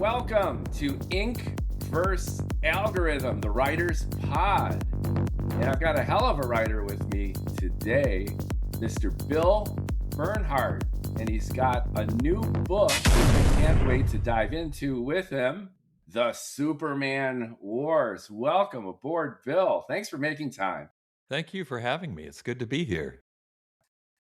welcome to Ink vs. Algorithm, the Writer's Pod. And I've got a hell of a writer with me today, Mr. Bill Bernhardt. And he's got a new book I can't wait to dive into with him, The Superman Wars. Welcome aboard, Bill. Thanks for making time. Thank you for having me. It's good to be here.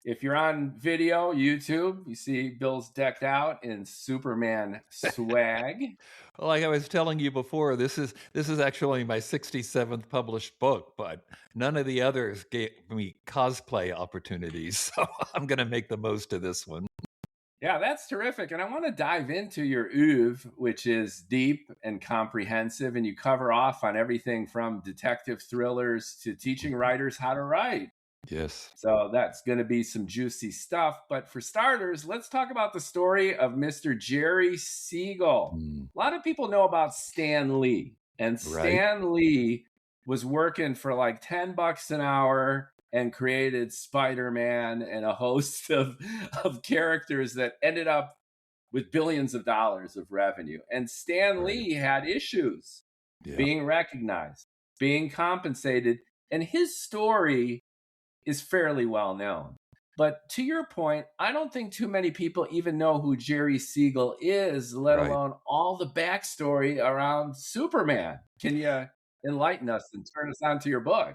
If you're on video, YouTube, you see Bill's decked out in Superman swag. Well, like I was telling you before, this is actually my 67th published book, but none of the others gave me cosplay opportunities, so I'm going to make the most of this one. Yeah, that's terrific. And I want to dive into your oeuvre, which is deep and comprehensive, and you cover off on everything from detective thrillers to teaching writers how to write. Yes. So that's going to be some juicy stuff. But for starters, let's talk about the story of Mr. Jerry Siegel. A lot of people know about Stan Lee. And Stan Lee was working for like $10 an hour and created Spider-Man and a host of characters that ended up with billions of dollars of revenue. And Stan Lee had issues being recognized, being compensated. And his story is fairly well known. But to your point, I don't think too many people even know who Jerry Siegel is, let alone all the backstory around Superman. Can you enlighten us and turn us on to your book?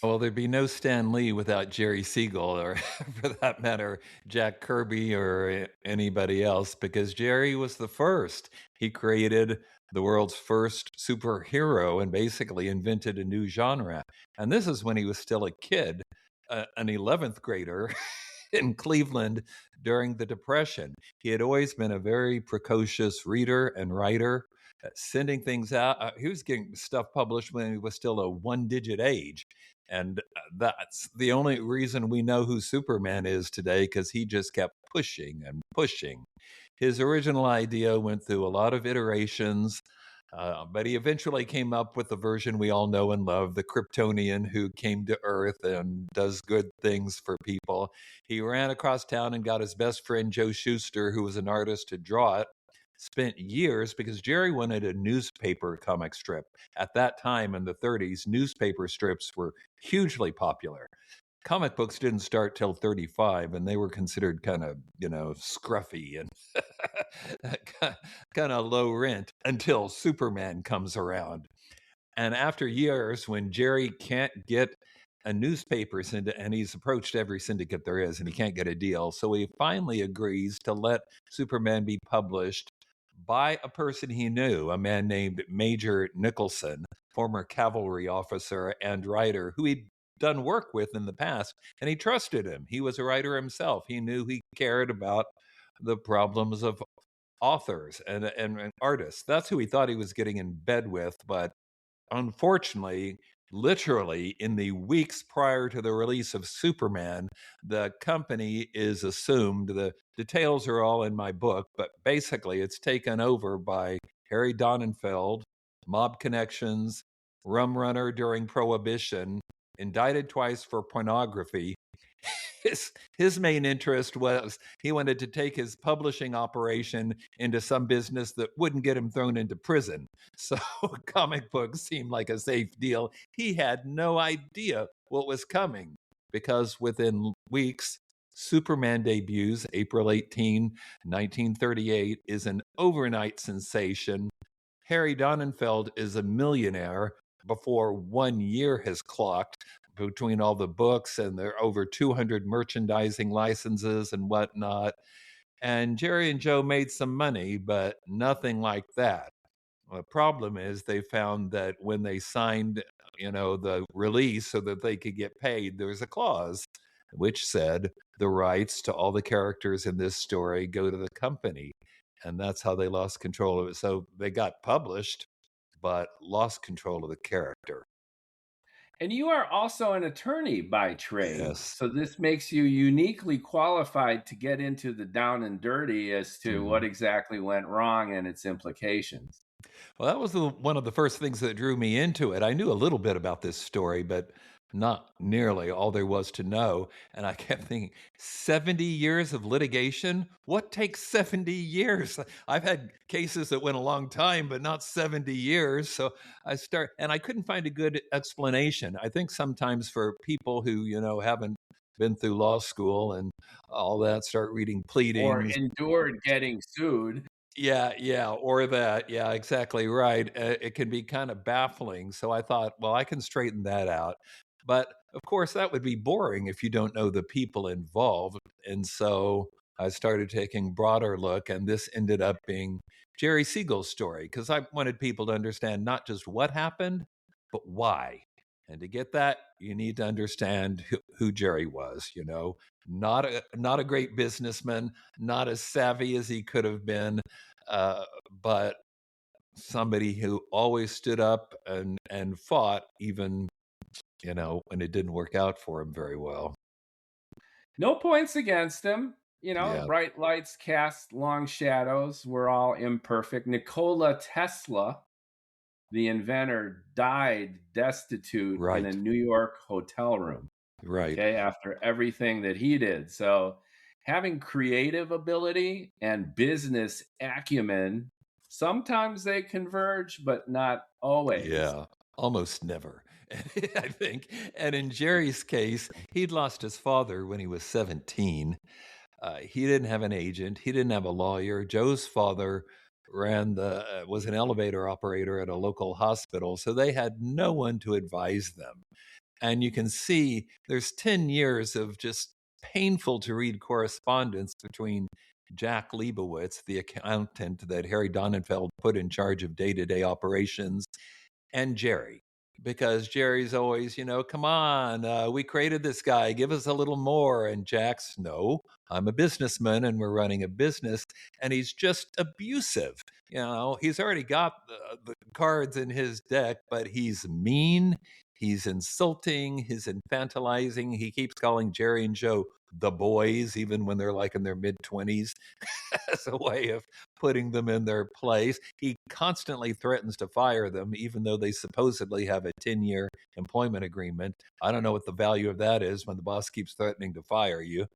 Well, there'd be no Stan Lee without Jerry Siegel, or for that matter, Jack Kirby or anybody else, because Jerry was the first. He created the world's first superhero and basically invented a new genre. And this is when he was still a kid, an 11th grader in Cleveland during the Depression. He had always been a very precocious reader and writer, sending things out. He was getting stuff published when he was still a one-digit age. And that's the only reason we know who Superman is today, because he just kept pushing and pushing. His original idea went through a lot of iterations, but he eventually came up with the version we all know and love, the Kryptonian who came to Earth and does good things for people. He ran across town and got his best friend, Joe Schuster, who was an artist, to draw it. Spent years, because Jerry wanted a newspaper comic strip. At that time in the 30s, newspaper strips were hugely popular. Comic books didn't start till 35, and they were considered kind of, scruffy and kind of low rent until Superman comes around. And after years, when Jerry can't get a newspaper syndicate, and he's approached every syndicate there is, and he can't get a deal, so he finally agrees to let Superman be published by a person he knew, a man named Major Nicholson, former cavalry officer and writer who he'd done work with in the past, and he trusted him. He was a writer himself. He knew he cared about the problems of authors and artists. That's who he thought he was getting in bed with, but unfortunately, literally in the weeks prior to the release of Superman, the company is assumed. The details are all in my book, but basically it's taken over by Harry Donenfeld, mob connections, rum runner during Prohibition, indicted twice for pornography. His main interest was he wanted to take his publishing operation into some business that wouldn't get him thrown into prison. So comic books seemed like a safe deal. He had no idea what was coming, because within weeks, Superman debuts April 18, 1938, is an overnight sensation. Harry Donenfeld is a millionaire before 1 year has clocked, between all the books, and there are over 200 merchandising licenses and whatnot. And Jerry and Joe made some money, but nothing like that. The problem is they found that when they signed, the release so that they could get paid, there was a clause which said the rights to all the characters in this story go to the company. And that's how they lost control of it. So they got published, but lost control of the character. And you are also an attorney by trade. Yes. So this makes you uniquely qualified to get into the down and dirty as to what exactly went wrong and its implications. Well, that was one of the first things that drew me into it. I knew a little bit about this story, but not nearly all there was to know. And I kept thinking, 70 years of litigation? What takes 70 years? I've had cases that went a long time, but not 70 years. So and I couldn't find a good explanation. I think sometimes for people who, haven't been through law school and all that, start reading or pleadings. endured getting sued. Yeah, or that. Yeah, exactly right. It can be kind of baffling. So I thought, well, I can straighten that out. But of course, that would be boring if you don't know the people involved. And so I started taking a broader look, and this ended up being Jerry Siegel's story because I wanted people to understand not just what happened, but why. And to get that, you need to understand who Jerry was. Not a great businessman, not as savvy as he could have been, but somebody who always stood up and fought, even when it didn't work out for him very well. No points against him. Yeah, Bright lights cast long shadows. We're all imperfect. Nikola Tesla, the inventor, died destitute in a right, New York hotel room. right. Okay, after everything that he did. So having creative ability and business acumen, sometimes they converge, but not always. Yeah, almost never. I think. And in Jerry's case, he'd lost his father when he was 17. He didn't have an agent. He didn't have a lawyer. Joe's father was an elevator operator at a local hospital, so they had no one to advise them. And you can see there's 10 years of just painful to read correspondence between Jack Leibowitz, the accountant that Harry Donenfeld put in charge of day-to-day operations, and Jerry, because Jerry's always, come on, we created this guy, give us a little more. And Jack's, no, I'm a businessman and we're running a business. And he's just abusive. He's already got the cards in his deck, but he's mean. He's insulting, he's infantilizing. He keeps calling Jerry and Joe the boys, even when they're like in their mid 20s, as a way of putting them in their place. He constantly threatens to fire them, even though they supposedly have a 10-year employment agreement. I don't know what the value of that is when the boss keeps threatening to fire you.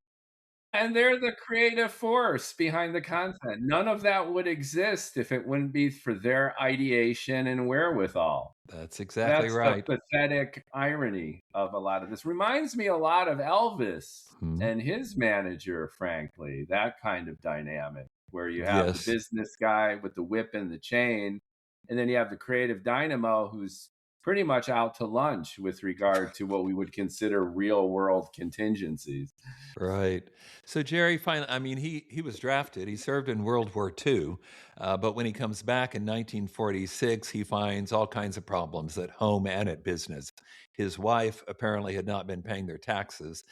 And they're the creative force behind the content. None of that would exist if it wouldn't be for their ideation and wherewithal. That's exactly That's the right. pathetic irony of a lot of this. Reminds me a lot of Elvis Hmm. and his manager, frankly, that kind of dynamic where you have the Yes. business guy with the whip and the chain, and then you have the creative dynamo who's pretty much out to lunch with regard to what we would consider real world contingencies. Right. So Jerry finally, I mean, he was drafted. He served in World War II, but when he comes back in 1946, he finds all kinds of problems at home and at business. His wife apparently had not been paying their taxes.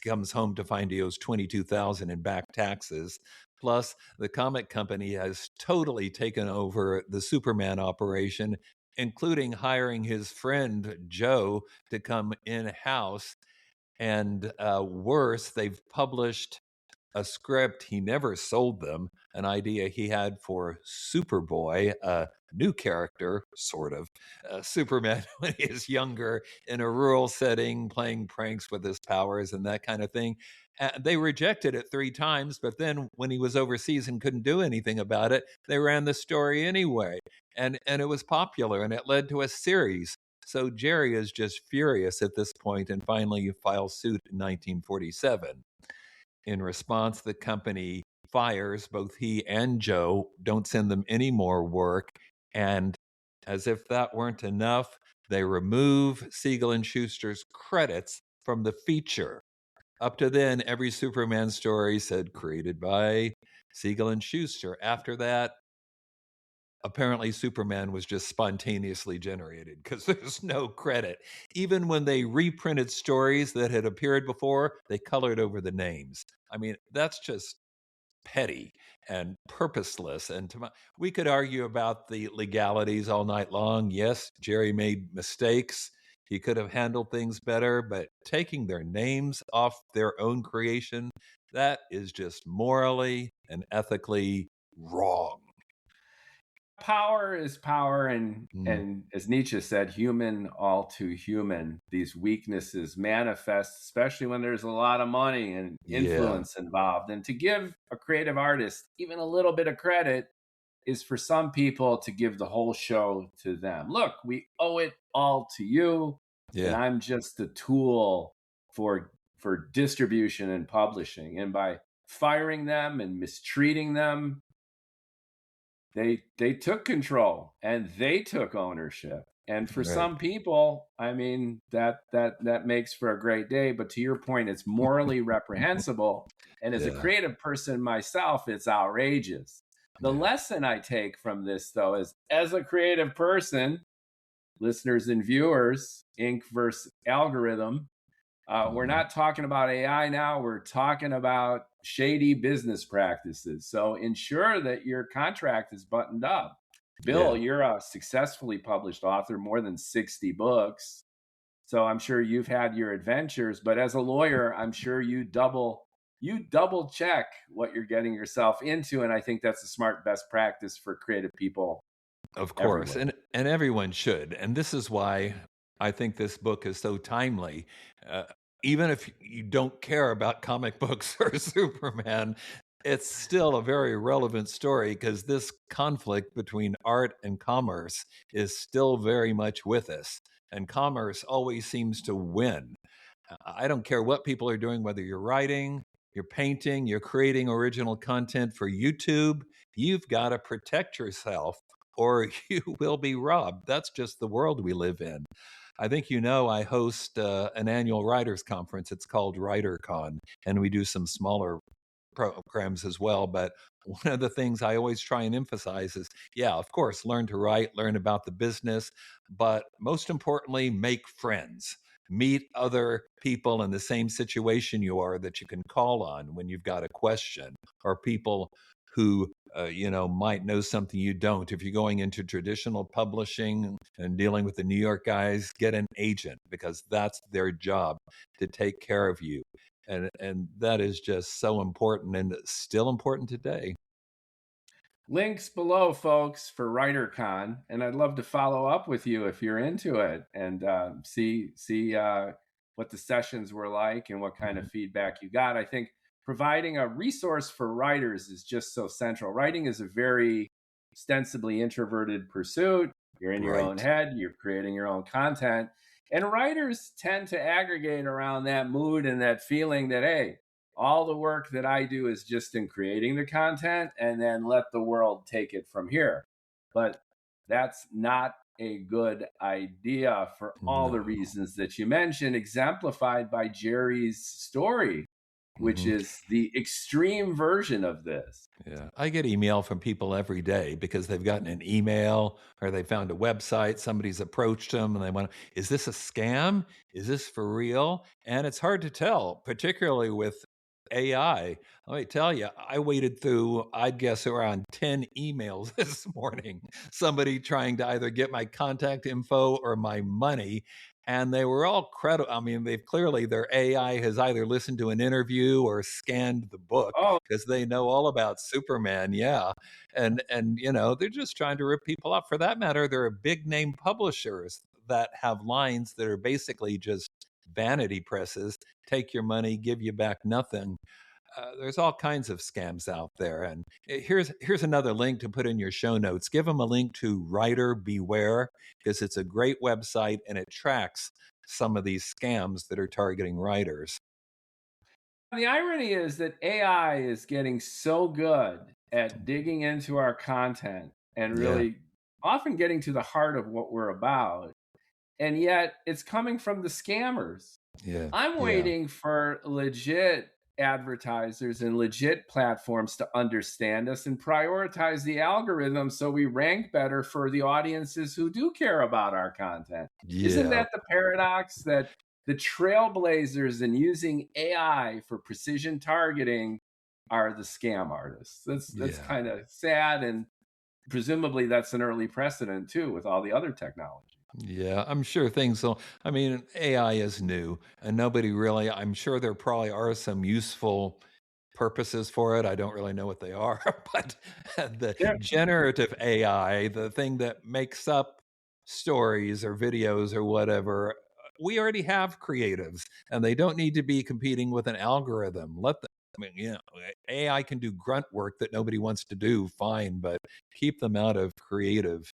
Comes home to find he owes 22,000 in back taxes. Plus, the comic company has totally taken over the Superman operation, including hiring his friend Joe to come in house. And worse, they've published a script he never sold them, an idea he had for Superboy, a new character, sort of, Superman when he is younger in a rural setting, playing pranks with his powers and that kind of thing. They rejected it 3 times, but then when he was overseas and couldn't do anything about it, they ran the story anyway. And it was popular and it led to a series. So Jerry is just furious at this point and finally files suit in 1947. In response, the company fires both he and Joe, don't send them any more work. And as if that weren't enough, they remove Siegel and Schuster's credits from the feature. Up to then, every Superman story said created by Siegel and Schuster. After that, apparently Superman was just spontaneously generated because there's no credit. Even when they reprinted stories that had appeared before, they colored over the names. I mean, that's just petty and purposeless. And we could argue about the legalities all night long. Yes, Jerry made mistakes. He could have handled things better, but taking their names off their own creation, that is just morally and ethically wrong. power is power, and Mm. as Nietzsche said, human all too human. These weaknesses manifest, especially when there's a lot of money and Yeah. influence involved. And to give a creative artist even a little bit of credit is for some people to give the whole show to them. Look, we owe it all to you, and Yeah. I'm just a tool for distribution and publishing. And by firing them and mistreating them, they took control and they took ownership. And for Right. some people, I mean, that makes for a great day. But to your point, it's morally reprehensible. And as a Yeah. creative person myself, it's outrageous. The Yeah. lesson I take from this, though, is as a creative person, listeners and viewers, ink versus algorithm, we're Mhm. not talking about AI now. We're talking about shady business practices. So ensure that your contract is buttoned up. Bill, Yeah. you're a successfully published author, more than 60 books. So I'm sure you've had your adventures, but as a lawyer, I'm sure you double check what you're getting yourself into. And I think that's a smart best practice for creative people Of course, everywhere. and everyone should. And this is why I think this book is so timely. Uh, Even if you don't care about comic books or Superman, it's still a very relevant story because this conflict between art and commerce is still very much with us. And commerce always seems to win. I don't care what people are doing, whether you're writing, you're painting, you're creating original content for YouTube, you've got to protect yourself or you will be robbed. That's just the world we live in. I think you know I host an annual writers conference. It's called WriterCon, and we do some smaller programs as well. But one of the things I always try and emphasize is, yeah, of course, learn to write, learn about the business, but most importantly, make friends. Meet other people in the same situation you are that you can call on when you've got a question, or people who might know something you don't. If you're going into traditional publishing and dealing with the New York guys, get an agent because that's their job to take care of you, and that is just so important and still important today. Links below, folks, for WriterCon, and I'd love to follow up with you if you're into it and see what the sessions were like and what kind of Mhm. feedback you got. I think providing a resource for writers is just so central. Writing is a very ostensibly introverted pursuit. You're in your own Right. head. You're creating your own content, and writers tend to aggregate around that mood and that feeling that, hey, all the work that I do is just in creating the content and then let the world take it from here. But that's not a good idea for all the No. reasons that you mentioned, exemplified by Jerry's story, which Hmm. is the extreme version of this. Yeah, I get email from people every day because they've gotten an email or they found a website, somebody's approached them and they want, is this a scam? Is this for real? And it's hard to tell, particularly with AI. Let me tell you, I waded through, I'd guess, around 10 emails this morning. Somebody trying to either get my contact info or my money. And they were all credible. I mean, they've clearly, their AI has either listened to an interview or scanned the book Oh, because they know all about Superman. Yeah. And they're just trying to rip people off. For that matter, there are big name publishers that have lines that are basically just vanity presses, take your money, give you back nothing. There's all kinds of scams out there. And here's another link to put in your show notes. Give them a link to Writer Beware because it's a great website and it tracks some of these scams that are targeting writers. the irony is that AI is getting so good at digging into our content and Yeah, really often getting to the heart of what we're about, and yet it's coming from the scammers. yeah, I'm yeah, waiting for legit advertisers and legit platforms to understand us and prioritize the algorithm so we rank better for the audiences who do care about our content. Isn't yeah, that the paradox that the trailblazers in using AI for precision targeting are the scam artists? That's yeah. kind of sad, and presumably that's an early precedent too with all the other technology. Yeah, I'm sure things will. I mean, AI is new and nobody really, I'm sure there probably are some useful purposes for it. I don't really know what they are, but the Yeah. generative AI, the thing that makes up stories or videos or whatever, we already have creatives, and they don't need to be competing with an algorithm. Let them. I mean, AI can do grunt work that nobody wants to do, fine, but keep them out of creative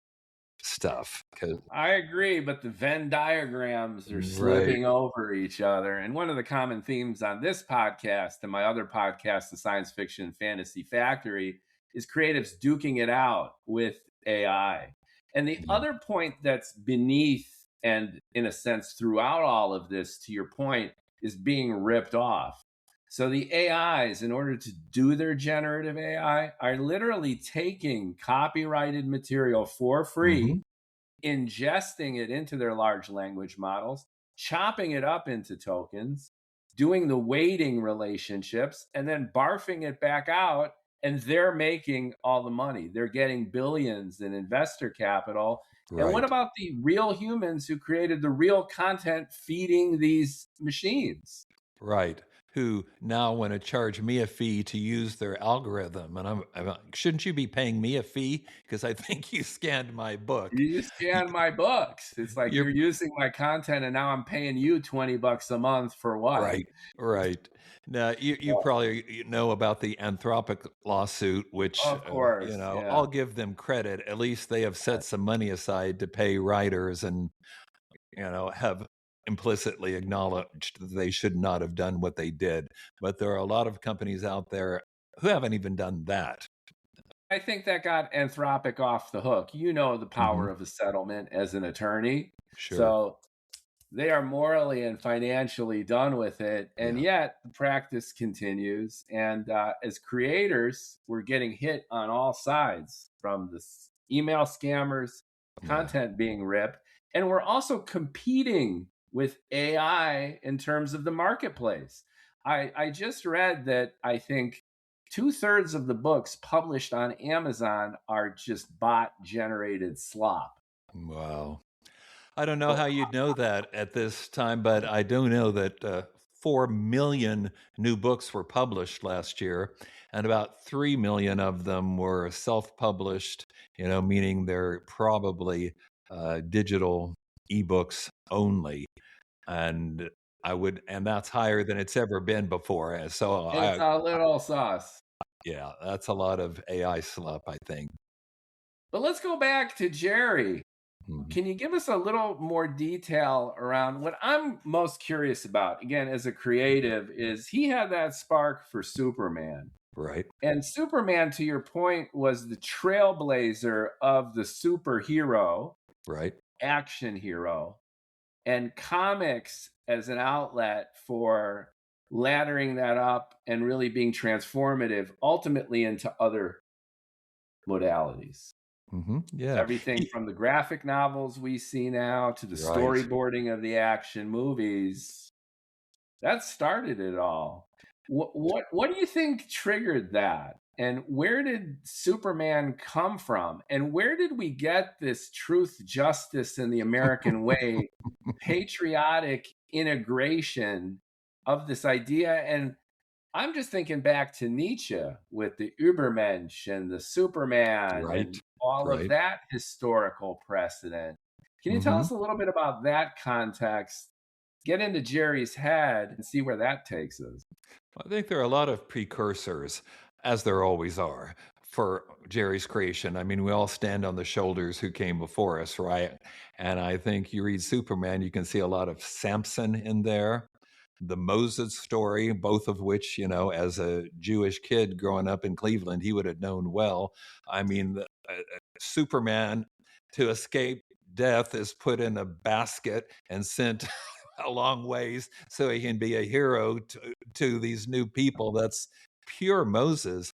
stuff. I agree, but the Venn diagrams are Right. slipping over each other. And one of the common themes on this podcast and my other podcast, the Science Fiction Fantasy Factory, is creatives duking it out with AI. And the other point that's beneath and, in a sense, throughout all of this, to your point, is being ripped off. So the AIs, in order to do their generative AI, are literally taking copyrighted material for free, ingesting it into their large language models, chopping it up into tokens, doing the weighting relationships, and then barfing it back out. And they're making all the money. They're getting billions in investor capital. And what Right. about the real humans who created the real content feeding these machines? Right. Who now want to charge me a fee to use their algorithm. And I'm like, shouldn't you be paying me a fee? Because I think you scanned my book. You scan my books. It's like You're you're using my content and now I'm paying you $20 a month for what? right. Right. Now, you probably know about the Anthropic lawsuit, which, Of course. Yeah. I'll give them credit. At least they have set some money aside to pay writers and, have implicitly acknowledged that they should not have done what they did. But there are a lot of companies out there who haven't even done that. I think that got Anthropic off the hook. You know the Hmm. power of a settlement as an attorney. Sure. So they are morally and financially done with it. And Yeah. yet the practice continues. And as creators, we're getting hit on all sides from the email scammers, Yeah. content being ripped. And we're also competing with AI in terms of the marketplace. I just read that I think 2/3 of the books published on Amazon are just bot generated slop. Wow. I don't know how you'd know that at this time, but I do know that 4 million new books were published last year, and about 3 million of them were self published, meaning they're probably digital ebooks only. And and that's higher than it's ever been before. And so It's a little sus. yeah, that's a lot of AI slop, I think. But let's go back to Jerry. Mhm. Can you give us a little more detail around what I'm most curious about, again, as a creative, is he had that spark for Superman. Right, And Superman, to your point, was the trailblazer of the superhero, right. action hero, and comics as an outlet for laddering that up and really being transformative ultimately into other modalities. Yeah. Everything from the graphic novels we see now to the Right. storyboarding of the action movies. That started it all. What do you think triggered that? And where did Superman come from? And where did we get this truth, justice, and the American way patriotic integration of this idea? And I'm just thinking back to Nietzsche with the Übermensch and the Superman Right. and all of Right. that historical precedent. Can you tell Hmm. us a little bit about that context? Get into Jerry's head and see where that takes us. I think there are a lot of precursors, as there always are, for Jerry's creation. I mean, we all stand on the shoulders who came before us, right? And I think you read Superman, you can see a lot of Samson in there, the Moses story, both of which, as a Jewish kid growing up in Cleveland, he would have known well. I mean, Superman, to escape death, is put in a basket and sent a long ways so he can be a hero to these new people. That's pure Moses.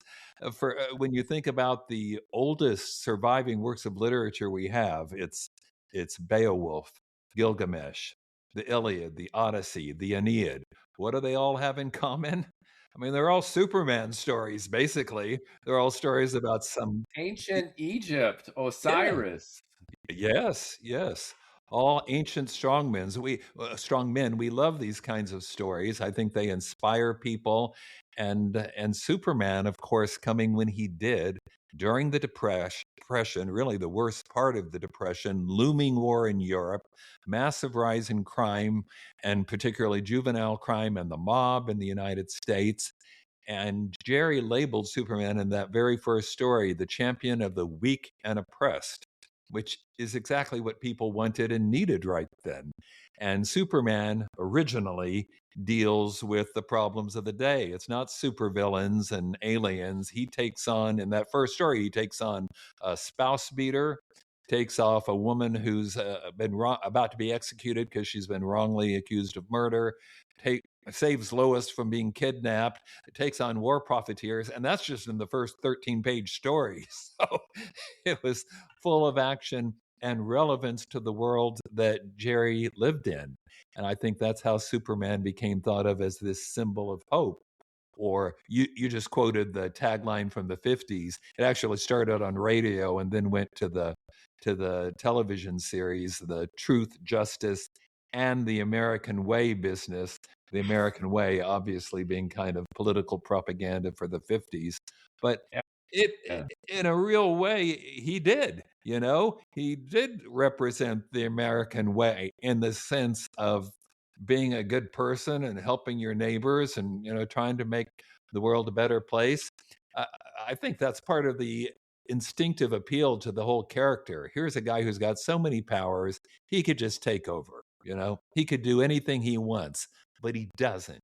For when you think about the oldest surviving works of literature we have, it's Beowulf, Gilgamesh, the Iliad, the Odyssey, the Aeneid. What do they all have in common? I mean, they're all Superman stories, basically. They're all stories about some. Ancient Egypt, Yeah. Osiris. Yes, yes. All ancient strongmen. We love these kinds of stories. I think they inspire people, And Superman, of course, coming when he did during the Depression, really the worst part of the Depression, looming war in Europe, massive rise in crime, and particularly juvenile crime and the mob in the United States. And Jerry labeled Superman in that very first story the champion of the weak and oppressed, which is exactly what people wanted and needed right then. And Superman originally deals with the problems of the day. It's not supervillains and aliens. He takes on, in that first story, he takes on a spouse beater, takes off a woman who's been about to be executed because she's been wrongly accused of murder, saves Lois from being kidnapped, takes on war profiteers, and that's just in the first 13-page story. So it was full of action and relevance to the world that Jerry lived in. And I think that's how Superman became thought of as this symbol of hope. Or you just quoted the tagline from the 50s. It actually started on radio and then went to the television series, The Truth, Justice, and the American Way business. The American Way, obviously, being kind of political propaganda for the 50s. But it, in a real way, he did. He did represent the American way in the sense of being a good person and helping your neighbors and trying to make the world a better place. I think that's part of the instinctive appeal to the whole character. Here's a guy who's got so many powers, he could just take over. He could do anything he wants, but he doesn't.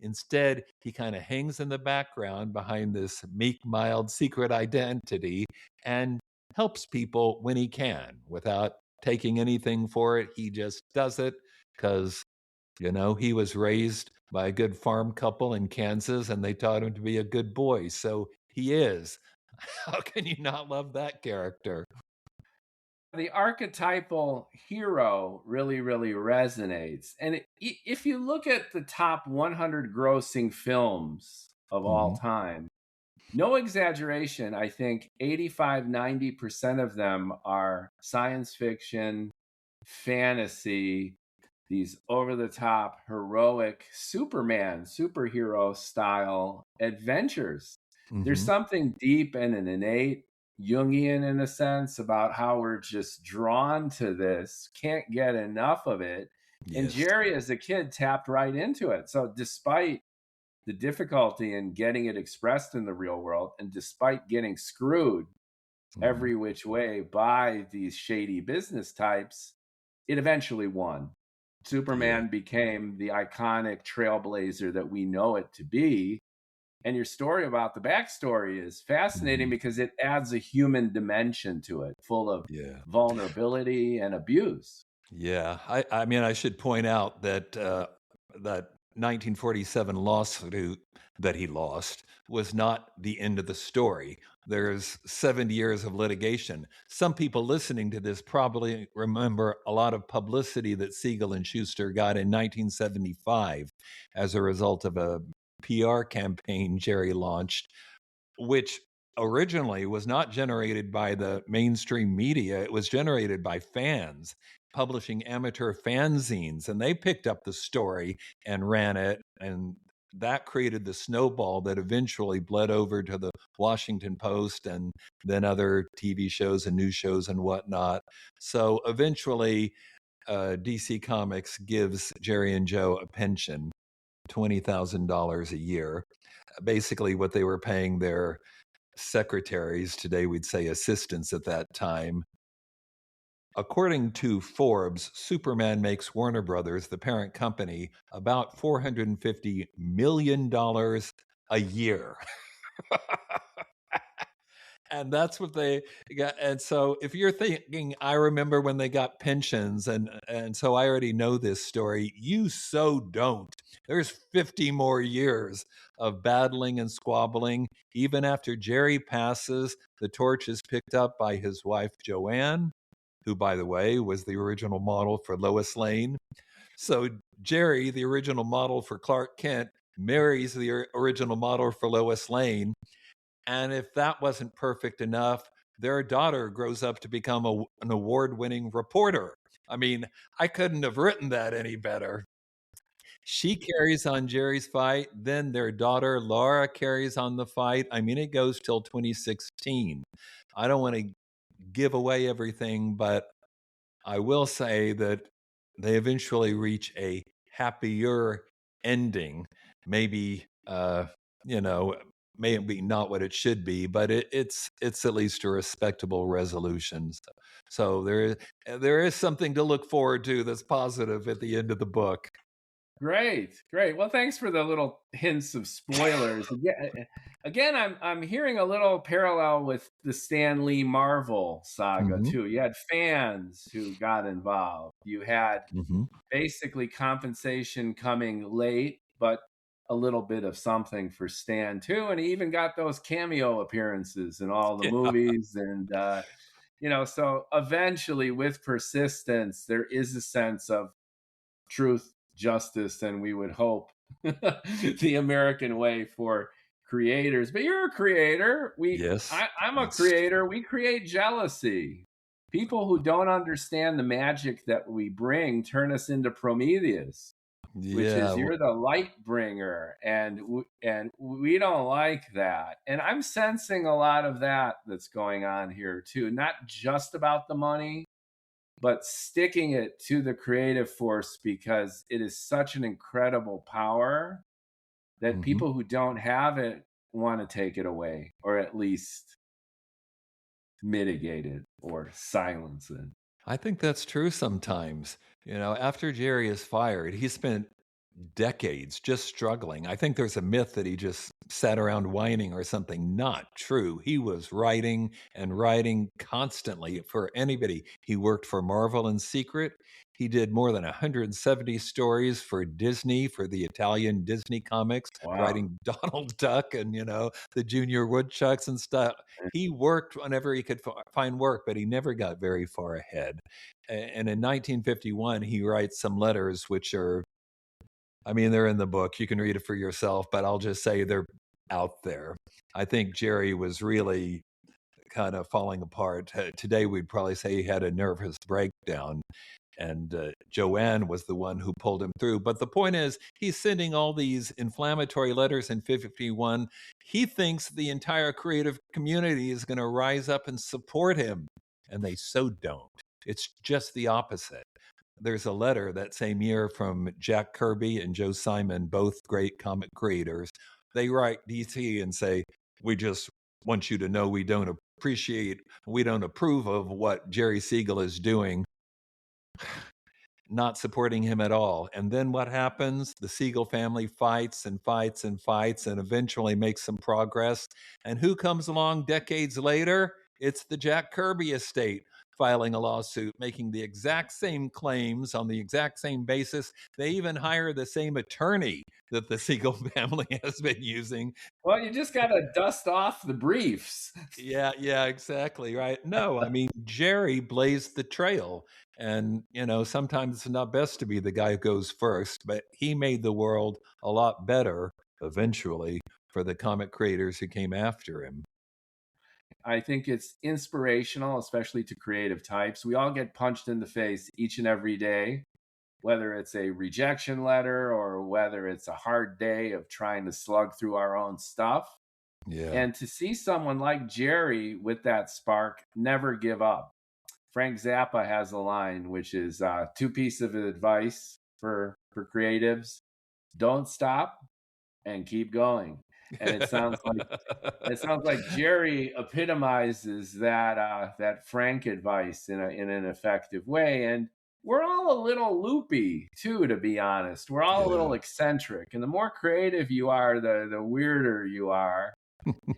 Instead, he kind of hangs in the background behind this meek, mild secret identity and helps people when he can without taking anything for it. He just does it because he was raised by a good farm couple in Kansas and they taught him to be a good boy. So he is. How can you not love that character? The archetypal hero really, really resonates. And if you look at the top 100 grossing films of all time, no exaggeration, I think 85, 90% of them are science fiction, fantasy, these over the top, heroic Superman, superhero style adventures. There's something deep and an innate Jungian in a sense about how we're just drawn to this, can't get enough of it. Yes. And Jerry, as a kid, tapped right into it. So, despite the difficulty in getting it expressed in the real world, and despite getting screwed every which way by these shady business types, it eventually won. Superman became the iconic trailblazer that we know it to be. And your story about the backstory is fascinating because it adds a human dimension to it, full of vulnerability and abuse. Yeah. I mean, I should point out that that 1947 lawsuit that he lost was not the end of the story. There's 70 years of litigation. Some people listening to this probably remember a lot of publicity that Siegel and Schuster got in 1975 as a result of a PR campaign Jerry launched, which originally was not generated by the mainstream media. It was generated by fans publishing amateur fanzines, and they picked up the story and ran it, and that created the snowball that eventually bled over to the Washington Post and then other TV shows and news shows and whatnot. So eventually, DC Comics gives Jerry and Joe a pension, $20,000 a year, basically what they were paying their secretaries, today we'd say assistants at that time. According to Forbes, Superman makes Warner Brothers, the parent company, about $450 million a year. And that's what they got. And so if you're thinking, I remember when they got pensions, and so I already know this story, you so don't. There's 50 more years of battling and squabbling. Even after Jerry passes, the torch is picked up by his wife, Joanne, who, by the way, was the original model for Lois Lane. So Jerry, the original model for Clark Kent, marries the original model for Lois Lane. And if that wasn't perfect enough, their daughter grows up to become an award-winning reporter. I mean, I couldn't have written that any better. She carries on Jerry's fight. Then their daughter, Laura, carries on the fight. I mean, it goes till 2016. I don't want to give away everything, but I will say that they eventually reach a happier ending. Maybe, maybe not what it should be, but it's at least a respectable resolution. So there is something to look forward to that's positive at the end of the book. Great, great. Well, thanks for the little hints of spoilers. Again, I'm hearing a little parallel with the Stan Lee Marvel saga too. You had fans who got involved. You had basically compensation coming late, but a little bit of something for Stan too. And he even got those cameo appearances in all the movies. And so eventually, with persistence, there is a sense of truth, justice, and we would hope the American way for creators. But you're a creator. Yes. I'm a creator. We create jealousy. People who don't understand the magic that we bring turn us into Prometheus, which is you're the light bringer, and we don't like that. And I'm sensing a lot of that that's going on here too. Not just about the money, but sticking it to the creative force, because it is such an incredible power that people who don't have it want to take it away, or at least mitigate it or silence it. I think that's true sometimes. After Jerry is fired, he spent decades just struggling. I think there's a myth that he just sat around whining or something. Not true. He was writing and writing constantly for anybody. He worked for Marvel in secret. He did more than 170 stories for Disney, for the Italian Disney comics, writing Donald Duck and, the Junior Woodchucks and stuff. He worked whenever he could find work, but he never got very far ahead. And in 1951, he writes some letters, which are, they're in the book. You can read it for yourself, but I'll just say they're out there. I think Jerry was really kind of falling apart. Today, we'd probably say he had a nervous breakdown, and Joanne was the one who pulled him through. But the point is, he's sending all these inflammatory letters in 51. He thinks the entire creative community is going to rise up and support him, and they so don't. It's just the opposite. There's a letter that same year from Jack Kirby and Joe Simon, both great comic creators. They write DC and say, we just want you to know we don't approve of what Jerry Siegel is doing, not supporting him at all. And then what happens? The Siegel family fights and fights and fights and eventually makes some progress. And who comes along decades later? It's the Jack Kirby estate, filing a lawsuit, making the exact same claims on the exact same basis. They even hire the same attorney that the Siegel family has been using. Well, you just got to dust off the briefs. Yeah, exactly. Right. No, Jerry blazed the trail. And, sometimes it's not best to be the guy who goes first, but he made the world a lot better eventually for the comic creators who came after him. I think it's inspirational, especially to creative types. We all get punched in the face each and every day, whether it's a rejection letter or whether it's a hard day of trying to slug through our own stuff. Yeah. And to see someone like Jerry with that spark, never give up. Frank Zappa has a line, which is two pieces of advice for creatives: don't stop and keep going. And it sounds like Jerry epitomizes that Frank advice in an effective way. And we're all a little loopy too, to be honest. We're all a little eccentric, and the more creative you are, the weirder you are.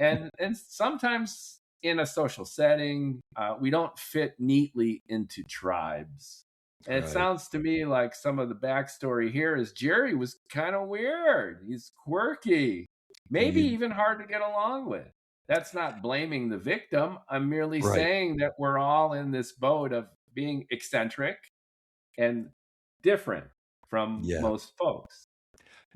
and sometimes in a social setting, we don't fit neatly into tribes. And it sounds to me like some of the backstory here is Jerry was kind of weird. He's quirky, maybe even hard to get along with. That's not blaming the victim. I'm merely saying that we're all in this boat of being eccentric and different from most folks.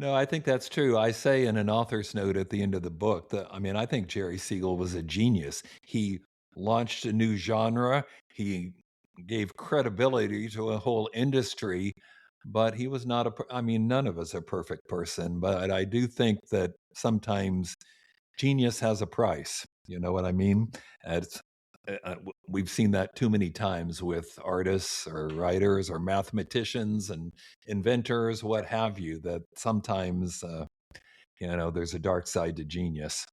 No, I think that's true. I say in an author's note at the end of the book that, I think Jerry Siegel was a genius. He launched a new genre. He gave credibility to a whole industry. but he was not I mean, none of us are perfect person, but I do think that sometimes genius has a price. You know what I mean? It's, we've seen that too many times with artists or writers or mathematicians and inventors, what have you, that sometimes, there's a dark side to genius.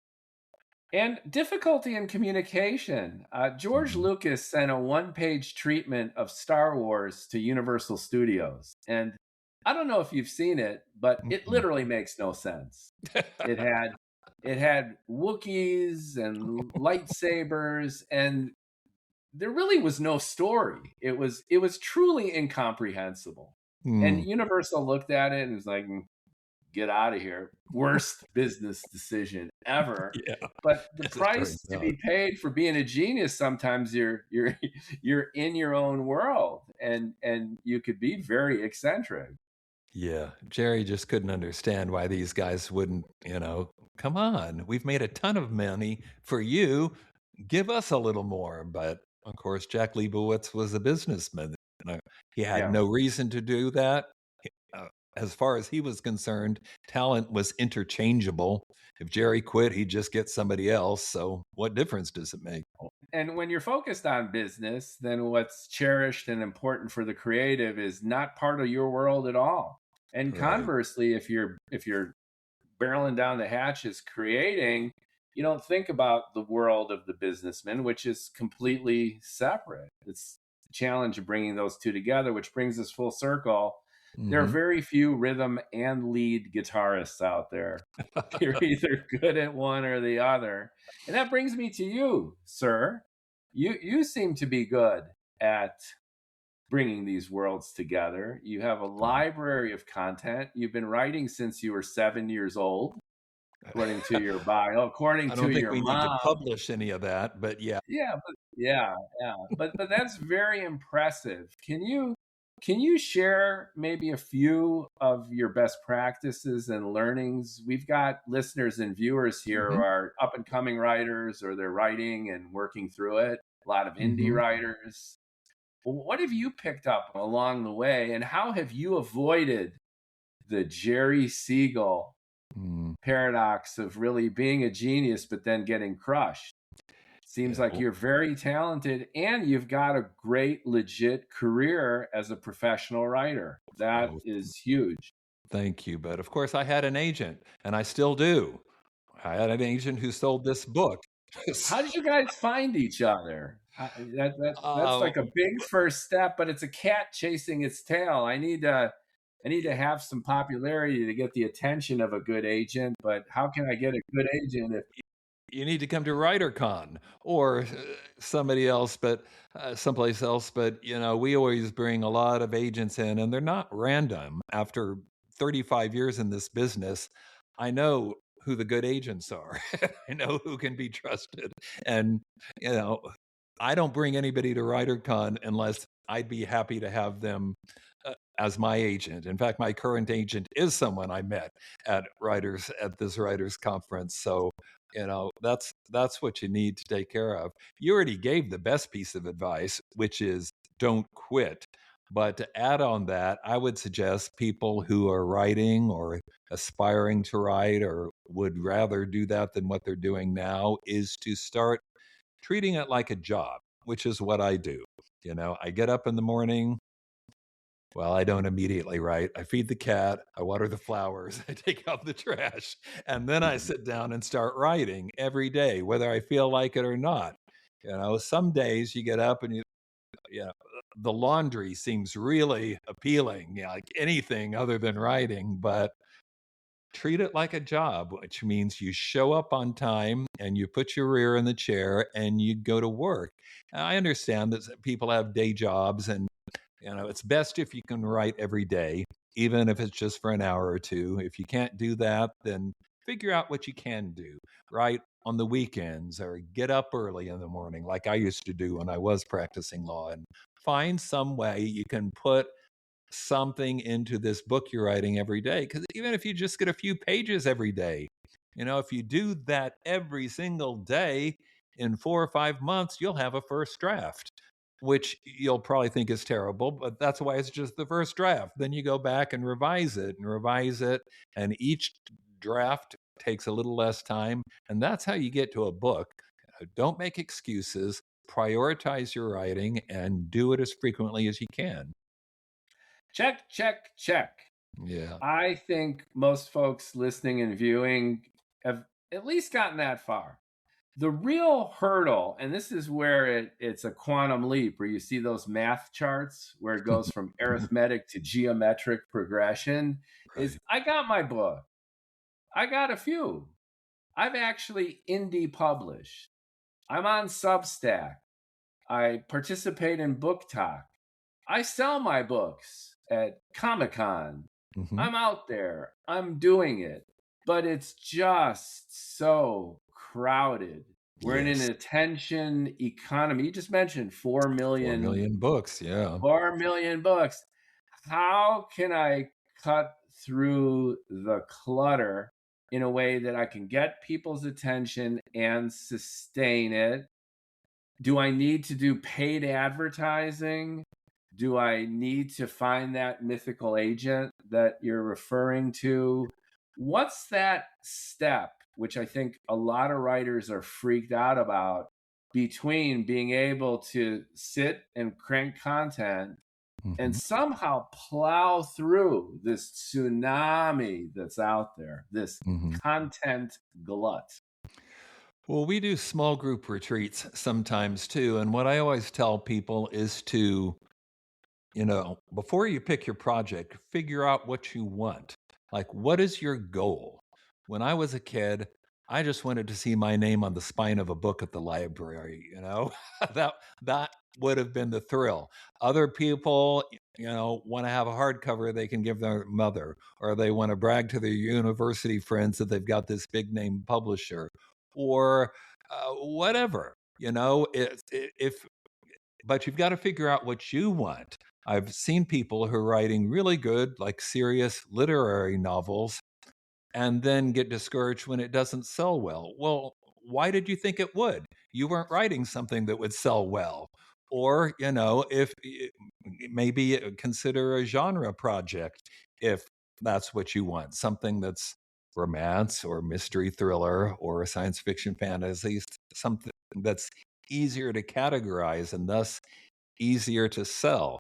And difficulty in communication. George Mhm. Lucas sent a one-page treatment of Star Wars to Universal Studios. And I don't know if you've seen it, but it Mhm. literally makes no sense. It had it had Wookiees and lightsabers, and there really was no story. It was truly incomprehensible. And Mm, Universal looked at it and was like, get out of here. Worst business decision ever. yeah, But the as it turns price to out. be paid for being a genius, sometimes you're in your own world, and you could be very eccentric. Yeah, Jerry just couldn't understand why these guys wouldn't, come on, we've made a ton of money for you. Give us a little more. But of course, Jack Leibowitz was a businessman. You know, he had Yeah. no reason to do that. Uh, as far as he was concerned, talent was interchangeable. If Jerry quit, he'd just get somebody else. So what difference does it make? And when you're focused on business, then what's cherished and important for the creative is not part of your world at all. And Right. conversely, if you're barreling down the hatches creating, you don't think about the world of the businessman, which is completely separate. It's the challenge of bringing those two together, which brings us full circle. There are Hmm. very few rhythm and lead guitarists out there. You're either good at one or the other. And that brings me to you, sir. You seem to be good at bringing these worlds together. You have a library of content. You've been writing since you were 7 years old, according to your bio, according I to don't think your we need to mom. publish any of that, but yeah. Yeah. But that's very impressive. Can you share maybe a few of your best practices and learnings? We've got listeners and viewers here who Hmm. are up and coming writers, or they're writing and working through it. A lot of indie Hmm. writers. What have you picked up along the way, and how have you avoided the Jerry Siegel Mm. paradox of really being a genius but then getting crushed? Seems Yeah. like you're very talented and you've got a great, legit career as a professional writer. That Oh, is huge. thank you. But of course, I had an agent, and I still do. I had an agent who sold this book. How did you guys find each other? That's uh, like a big first step, but it's a cat chasing its tail. I need to have some popularity to get the attention of a good agent, but how can I get a good agent if you need to come to WriterCon or somebody else, but someplace else. But we always bring a lot of agents in, and they're not random. After 35 years in this business, I know who the good agents are. I know who can be trusted, and you know, I don't bring anybody to WriterCon unless I'd be happy to have them as my agent. In fact, my current agent is someone I met at this writers conference. So, that's what you need to take care of. You already gave the best piece of advice, which is don't quit. But to add on that, I would suggest people who are writing or aspiring to write or would rather do that than what they're doing now is to start treating it like a job, which is what I do. I get up in the morning. Well, I don't immediately write. I feed the cat, I water the flowers, I take out the trash, and then I sit down and start writing every day, whether I feel like it or not. Some days you get up and you know, the laundry seems really appealing, like anything other than writing, but treat it like a job, which means you show up on time and you put your rear in the chair and you go to work. And I understand that people have day jobs, and it's best if you can write every day, even if it's just for an hour or two. If you can't do that, then figure out what you can do. Write on the weekends or get up early in the morning, like I used to do when I was practicing law, and find some way you can put something into this book you're writing every day. Because even if you just get a few pages every day, if you do that every single day, in 4 or 5 months, you'll have a first draft. which you'll probably think is terrible, but that's why it's just the first draft. Then you go back and revise it and revise it, and each draft takes a little less time. And that's how you get to a book. Don't make excuses, prioritize your writing, and do it as frequently as you can. Check, check, check. Yeah. I think most folks listening and viewing have at least gotten that far. The real hurdle, and this is where it's a quantum leap, where you see those math charts where it goes from arithmetic to geometric progression, Right. is I got my book. I got a few. I've actually indie published. I'm on Substack. I participate in Book Talk. I sell my books at Comic-Con. I'm out there. I'm doing it. But it's just so crowded. We're in an attention economy. You just mentioned 4 million. 4 million books, yeah. 4 million books. How can I cut through the clutter in a way that I can get people's attention and sustain it? Do I need to do paid advertising? Do I need to find that mythical agent that you're referring to? What's that step, which I think a lot of writers are freaked out about, between being able to sit and crank content and somehow plow through this tsunami that's out there, this content glut? Well, we do small group retreats sometimes too. And what I always tell people is to, before you pick your project, figure out what you want. Like, what is your goal? When I was a kid, I just wanted to see my name on the spine of a book at the library, that would have been the thrill. Other people, want to have a hardcover they can give their mother, or they want to brag to their university friends that they've got this big name publisher, or whatever, but you've got to figure out what you want. I've seen people who are writing really good, like serious literary novels, and then get discouraged when it doesn't sell well. Well, why did you think it would? You weren't writing something that would sell well. Or, if maybe consider a genre project if that's what you want, something that's romance or mystery thriller or science fiction fantasy, something that's easier to categorize and thus easier to sell.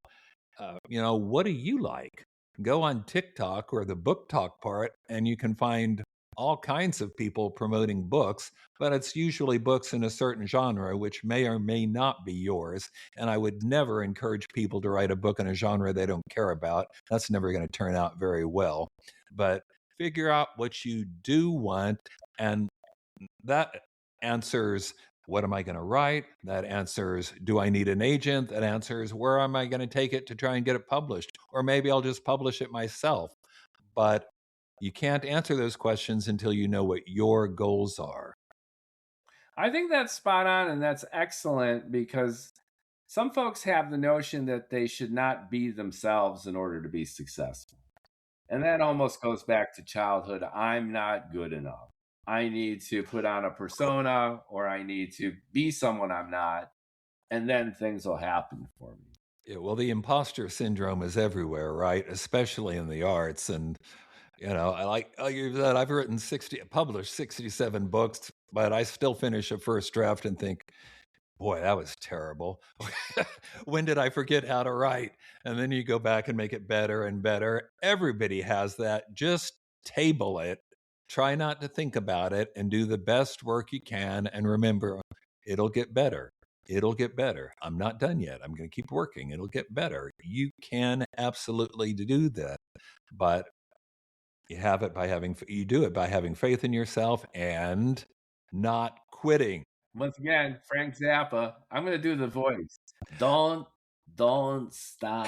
What do you like? Go on TikTok or the book talk part, and you can find all kinds of people promoting books, but it's usually books in a certain genre, which may or may not be yours. And I would never encourage people to write a book in a genre they don't care about. That's never going to turn out very well. But figure out what you do want, and that answers, what am I going to write? That answers, do I need an agent? That answers, where am I going to take it to try and get it published? Or maybe I'll just publish it myself. But you can't answer those questions until you know what your goals are. I think that's spot on, and that's excellent, because some folks have the notion that they should not be themselves in order to be successful. And that almost goes back to childhood. I'm not good enough. I need to put on a persona, or I need to be someone I'm not, and then things will happen for me. Yeah, well, the imposter syndrome is everywhere, right? Especially in the arts. And, I've written published 67 books, but I still finish a first draft and think, boy, that was terrible. When did I forget how to write? And then you go back and make it better and better. Everybody has that. Just table it. Try not to think about it and do the best work you can. And remember, it'll get better. It'll get better. I'm not done yet. I'm going to keep working. It'll get better. You can absolutely do that. But you do it by having faith in yourself and not quitting. Once again, Frank Zappa, I'm going to do the voice. Don't stop.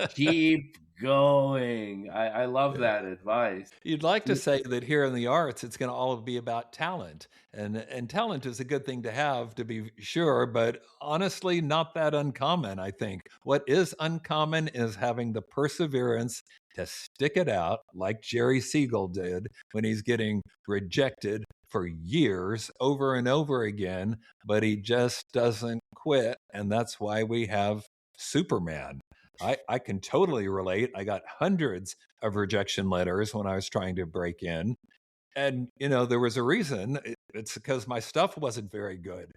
Keep going. I love that advice. You'd like to say that here in the arts, it's going to all be about talent. And talent is a good thing to have, to be sure, but honestly, not that uncommon, I think. What is uncommon is having the perseverance to stick it out, like Jerry Siegel did when he's getting rejected for years over and over again, but he just doesn't quit. And that's why we have Superman. I can totally relate. I got hundreds of rejection letters when I was trying to break in. And, there was a reason. It's because my stuff wasn't very good.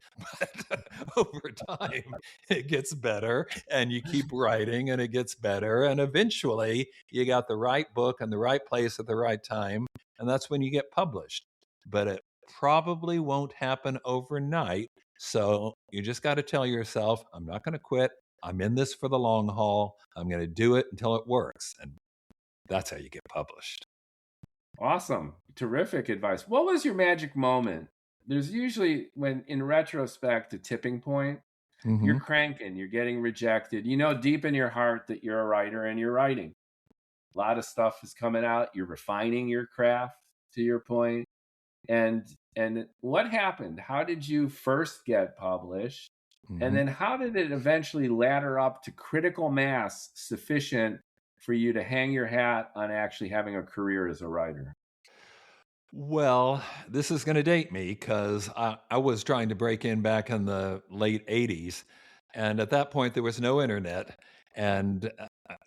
But over time, it gets better and you keep writing and it gets better. And eventually, you got the right book in the right place at the right time. And that's when you get published. But it probably won't happen overnight. So you just got to tell yourself, I'm not going to quit. I'm in this for the long haul. I'm going to do it until it works. And that's how you get published. Awesome. Terrific advice. What was your magic moment? There's usually, when in retrospect, a tipping point. You're cranking, you're getting rejected. You know deep in your heart that you're a writer and you're writing. A lot of stuff is coming out. You're refining your craft, to your point. And what happened? How did you first get published? And then how did it eventually ladder up to critical mass sufficient for you to hang your hat on actually having a career as a writer? Well, this is going to date me because I was trying to break in back in the late 80s. And at that point, there was no internet and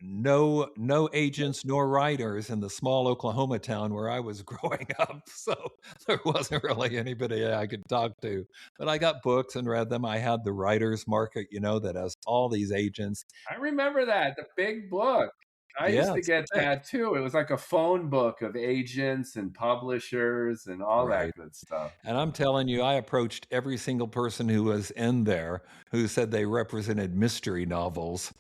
no agents nor writers in the small Oklahoma town where I was growing up. So there wasn't really anybody I could talk to. But I got books and read them. I had the writer's market, that has all these agents. I remember that, the big book. I used Yeah, to it's get thick. that too. It was like a phone book of agents and publishers and all Right. that good stuff. And I'm telling you, I approached every single person who was in there who said they represented mystery novels.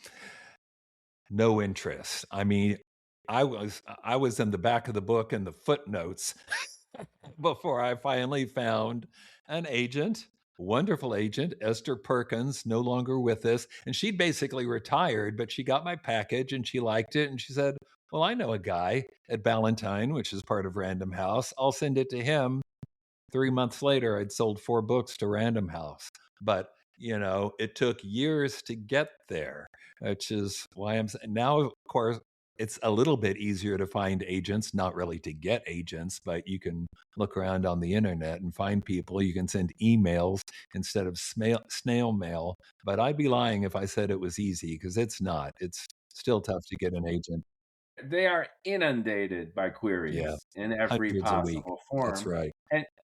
No interest. I mean, I was in the back of the book in the footnotes before I finally found an agent, wonderful agent, Esther Perkins, no longer with us. And she'd basically retired, but she got my package and she liked it. And she said, well, I know a guy at Ballantine, which is part of Random House. I'll send it to him. 3 months later, I'd sold 4 books to Random House. But, it took years to get there, which is why I'm saying now, of course, it's a little bit easier to find agents, not really to get agents, but you can look around on the internet and find people. You can send emails instead of snail mail. But I'd be lying if I said it was easy because it's not. It's still tough to get an agent. They are inundated by Yeah. queries in every Hundreds a week. possible That's form. right.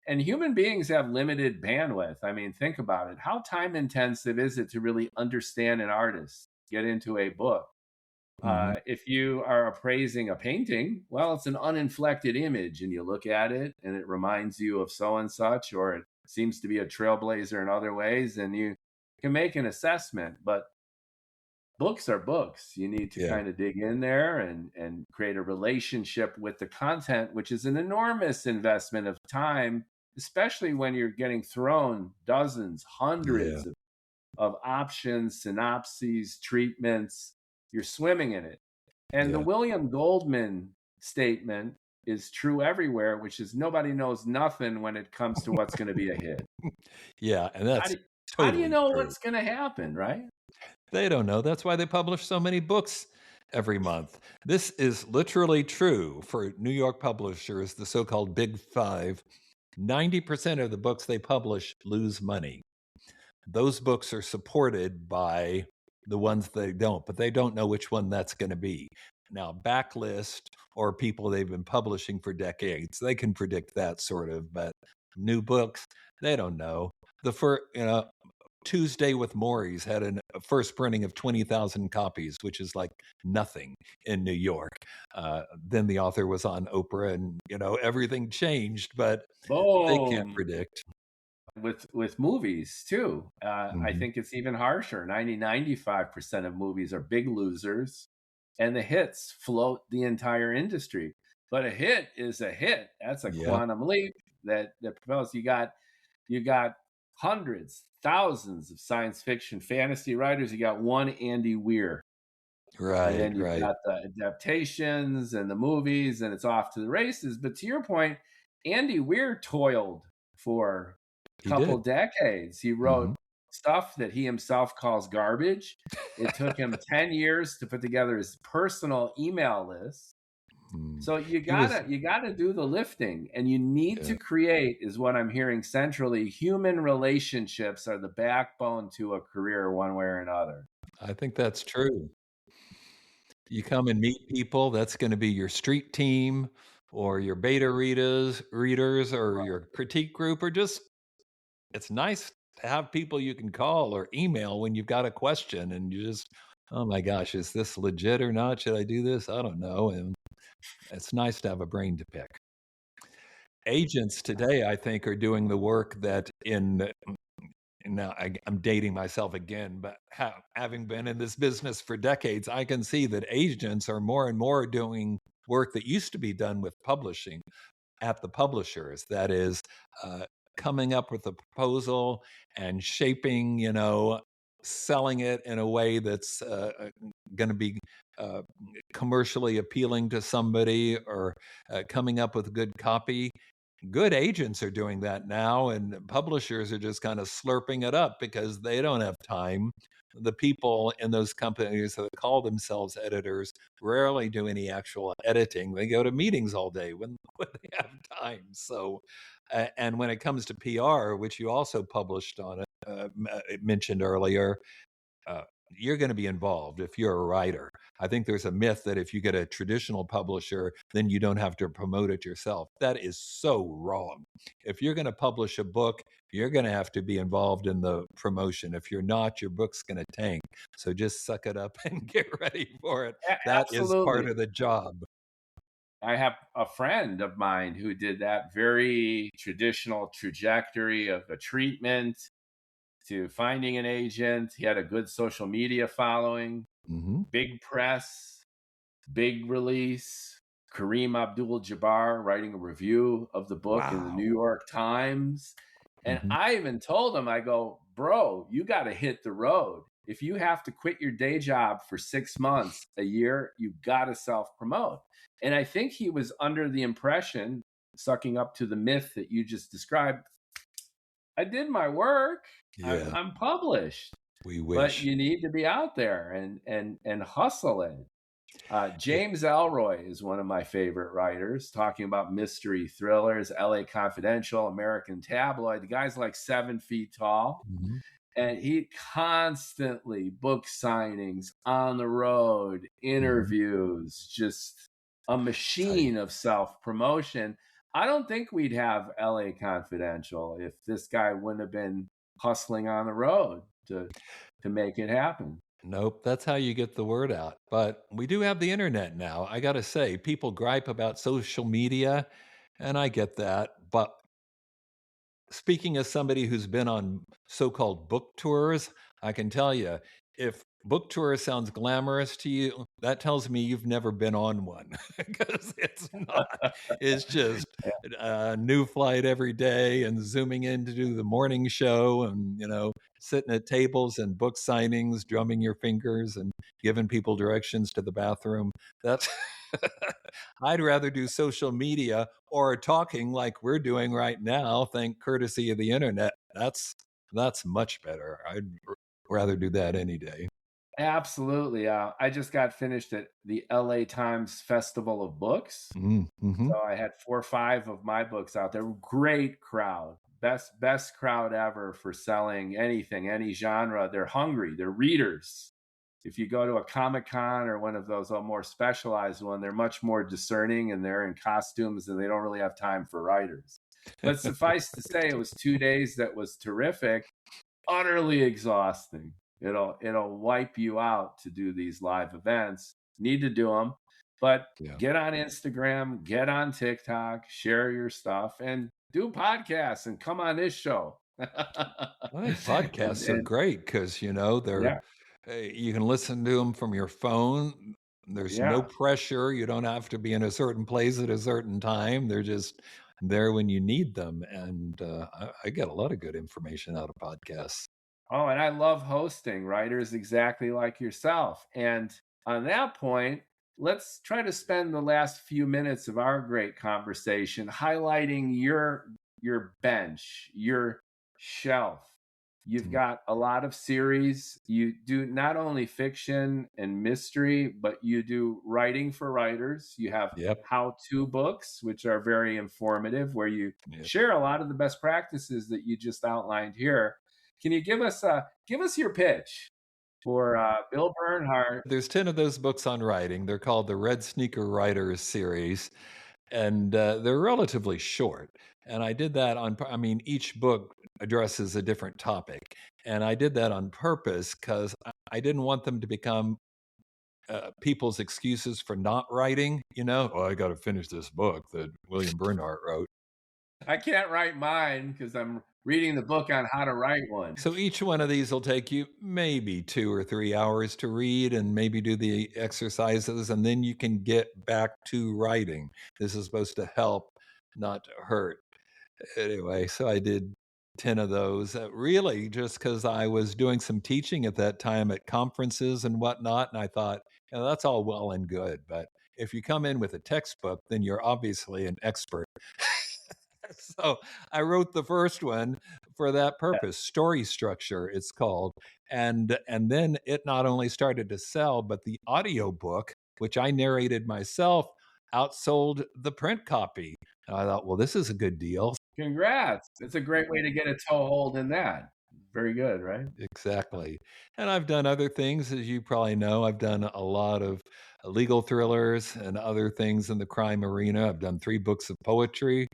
And human beings have limited bandwidth. I mean, think about it. How time intensive is it to really understand an artist, get into a book? hmm If you are appraising a painting, well, it's an uninflected image, and you look at it and it reminds you of so and such, or it seems to be a trailblazer in other ways, and you can make an assessment. But books are books. You need to Yeah. kind of dig in there and create a relationship with the content, which is an enormous investment of time, especially when you're getting thrown dozens, Yeah. hundreds of options, synopses, treatments. You're swimming in it. And the Yeah. William Goldman statement is true everywhere, which is nobody knows nothing when it comes to what's going to be a hit. Yeah. And How that's do, how do you totally know true. what's going to happen, right? They don't know. That's why they publish so many books every month. This is literally true for New York publishers, the so called Big Five. 90% of the books they publish lose money. Those books are supported by the ones they don't, but they don't know which one that's going to be. Now, backlist or people they've been publishing for decades, they can predict that sort of, but new books, they don't know. The first, Tuesday with Maury's had a first printing of 20,000 copies, which is like nothing in New York. Then the author was on Oprah and, everything changed, but they can't Boom. predict. With movies too. I hmm think it's even harsher. 95% of movies are big losers, and the hits float the entire industry. But a hit is a hit. That's a Yeah, quantum leap that propels. You got hundreds, thousands of science fiction, fantasy writers. You got one Andy Weir, and right, then you've right. got the adaptations and the movies, and it's off to the races. But to your point, Andy Weir toiled for a He couple did. decades. He wrote hmm stuff that he himself calls garbage. It took him 10 years to put together his personal email list. So you He was, gotta do the lifting, and you need yeah, to create, is what I'm hearing centrally. Human relationships are the backbone to a career, one way or another. I think that's true. You come and meet people, that's going to be your street team or your beta readers or your critique group, or just it's nice to have people you can call or email when you've got a question and you just, oh my gosh, is this legit or not? Should I do this? I don't know. And it's nice to have a brain to pick. Agents today, I think, are doing the work that in now I'm dating myself again, but having been in this business for decades, I can see that agents are more and more doing work that used to be done with publishing at the publishers. That is, uh, coming up with a proposal and shaping, selling it in a way that's going to be uh, commercially appealing to somebody, or coming up with good copy. Good agents are doing that now, and publishers are just kind of slurping it up because they don't have time. The people in those companies that call themselves editors rarely do any actual editing. They go to meetings all day when, when they have time. So, and when it comes to PR, which you also published on it, mentioned earlier, uh, you're going to be involved if you're a writer. I think there's a myth that if you get a traditional publisher, then you don't have to promote it yourself. That is so wrong. If you're going to publish a book, you're going to have to be involved in the promotion. If you're not, your book's going to tank. So just suck it up and get ready for it. That is part Absolutely. of the job. I have a friend of mine who did that very traditional trajectory of a treatment to finding an agent. He had a good social media following, Mm-hmm. big press, big release. Kareem Abdul-Jabbar writing a review of the book in the New Wow. York Times. And Mm-hmm. I even told him, I go, bro, you got to hit the road. If you have to quit your day job for 6 months, a year, you got to self promote. And I think he was under the impression, sucking up to the myth that you just described, I did my work. Yeah, I'm published, we but wish. you need to be out there and hustle it. Yeah. James Elroy is one of my favorite writers, talking about mystery thrillers, LA Confidential, American Tabloid. The guy's like 7 feet tall, Mhm. and he constantly book signings, on the road, Mhm. interviews, just a I machine of self promotion. I don't think we'd have LA Confidential if this guy wouldn't have been hustling on the road to make it happen. Nope, that's how you get the word out. But we do have the internet now. I got to say, people gripe about social media, and I get that. But speaking as somebody who's been on so-called book tours, I can tell you, if book tour sounds glamorous to you, that tells me you've never been on one because it's not. It's just a new flight every day and zooming in to do the morning show and, sitting at tables and book signings, drumming your fingers and giving people directions to the bathroom. That's I'd rather do social media or talking like we're doing right now, thank courtesy of the internet. That's much better. I'd rather do that any day. Absolutely. I just got finished at the LA Times Festival of Books. Mm-hmm. So I had 4 or 5 of my books out there. Great crowd. Best crowd ever for selling anything, any genre. They're hungry. They're readers. If you go to a Comic Con or one of those more specialized one, they're much more discerning and they're in costumes and they don't really have time for writers. But suffice to say, it was 2 days that was terrific, utterly exhausting. It'll wipe you out to do these live events. Need to do them, but Yeah. get on Instagram, get on TikTok, share your stuff, and do podcasts and come on this show. I think and, podcasts are and great because, they're yeah, you can listen to them from your phone. There's no yeah. pressure. You don't have to be in a certain place at a certain time. They're just there when you need them. And I get a lot of good information out of podcasts. Oh, and I love hosting writers exactly like yourself. And on that point, let's try to spend the last few minutes of our great conversation highlighting your bench, your shelf. You've got a lot of series. You do not only fiction and mystery, but you do writing for writers. You have Yep. how-to books, which are very informative, where you Yep. share a lot of the best practices that you just outlined here. Can you give us your pitch for Bill Bernhardt? There's 10 of those books on writing. They're called the Red Sneaker Writers series, and they're relatively short. And I did that I mean, each book addresses a different topic. And I did that on purpose because I didn't want them to become people's excuses for not writing. Oh, I got to finish this book that William Bernhardt wrote. I can't write mine because I'm reading the book on how to write one. So each one of these will take you maybe 2 or 3 hours to read and maybe do the exercises, and then you can get back to writing. This is supposed to help, not to hurt. Anyway, so I did 10 of those, really just because I was doing some teaching at that time at conferences and whatnot. And I thought, that's all well and good. But if you come in with a textbook, then you're obviously an expert. So I wrote the first one for that purpose. Story Structure, it's called. And then it not only started to sell, but the audio book, which I narrated myself, outsold the print copy. And I thought, well, this is a good deal. Congrats. It's a great way to get a toehold in that. Very good, right? Exactly. And I've done other things, as you probably know. I've done a lot of legal thrillers and other things in the crime arena. I've done 3 books of poetry.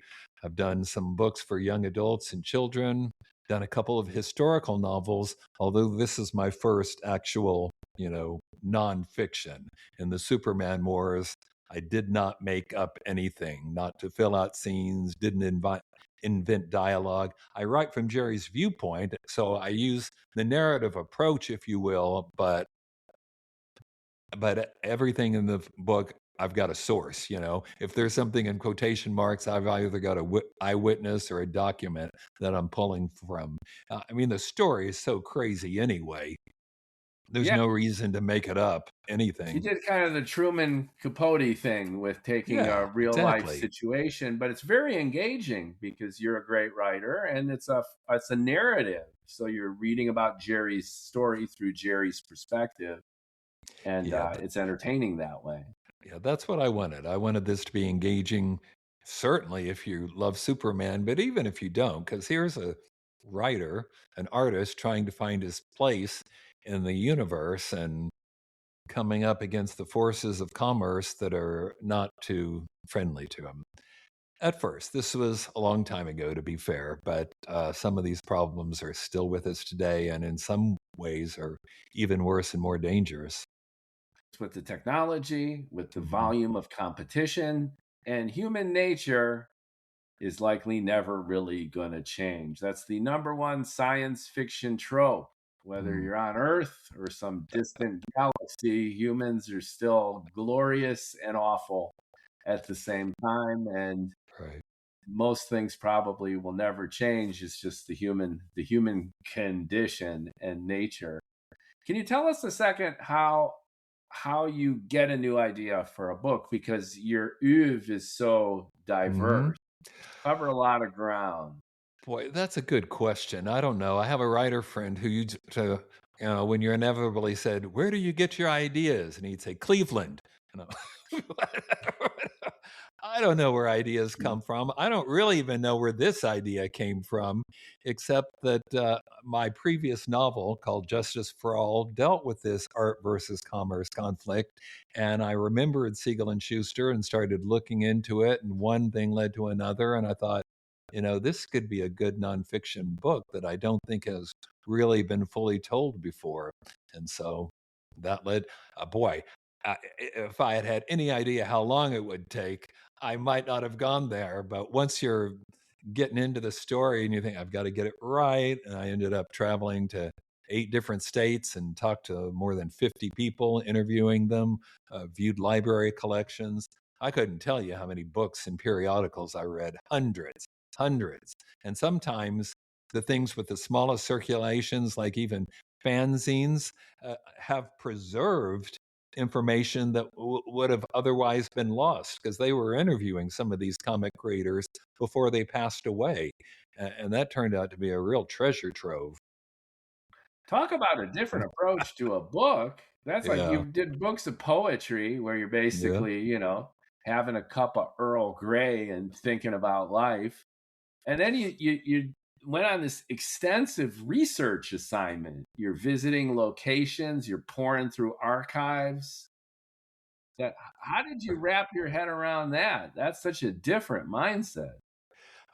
I've done some books for young adults and children, done a couple of historical novels, although this is my first actual, nonfiction. In the Superman Wars, I did not make up anything, not to fill out scenes, didn't invent dialogue. I write from Jerry's viewpoint, so I use the narrative approach, if you will, but everything in the book, I've got a source. If there's something in quotation marks, I've either got a eyewitness or a document that I'm pulling from. I mean, the story is so crazy anyway. There's Yeah, no reason to make it up, you anything. did kind of the Truman Capote thing with taking a Yeah, real life exactly. situation, but it's very engaging because you're a great writer and it's a narrative. So you're reading about Jerry's story through Jerry's perspective, and Yeah, it's entertaining that way. yeah, that's what I wanted. I wanted this to be engaging, certainly if you love Superman, but even if you don't, because here's a writer, an artist trying to find his place in the universe and coming up against the forces of commerce that are not too friendly to him. At first, this was a long time ago, to be fair, but some of these problems are still with us today, and in some ways are even worse and more dangerous. With the technology, with the Mhm. volume of competition, and human nature is likely never really going to change. That's the number one science fiction trope. Whether Mm, you're on Earth or some distant galaxy, humans are still glorious and awful at the same time. And right. most things probably will never change. It's just the human condition and nature. Can you tell us a second how you get a new idea for a book, because your oeuvre is so Mhm. diverse, cover a lot of ground. Boy, that's a good question. I don't know. I have a writer friend who when you're inevitably said, "Where do you get your ideas?" And he'd say, "Cleveland." You know, I don't know where ideas come from. I don't really even know where this idea came from, except that my previous novel called Justice for All dealt with this art versus commerce conflict. And I remembered Siegel and Schuster and started looking into it. And one thing led to another. And I thought, this could be a good nonfiction book that I don't think has really been fully told before. And so that led, boy, if I had had any idea how long it would take, I might not have gone there. But once you're getting into the story and you think, I've got to get it right. And I ended up traveling to 8 different states and talked to more than 50 people, interviewing them, viewed library collections. I couldn't tell you how many books and periodicals I read, hundreds, hundreds. And sometimes the things with the smallest circulations, like even fanzines, have preserved information that would have otherwise been lost because they were interviewing some of these comic creators before they passed away. And that turned out to be a real treasure trove. Talk about a different approach to a book. That's like Yeah. you did books of poetry where you're Yeah. basically, having a cup of Earl Grey and thinking about life. And then you went on this extensive research assignment. You're visiting locations, you're pouring through archives. That how did you wrap your head around that? That's such a different mindset.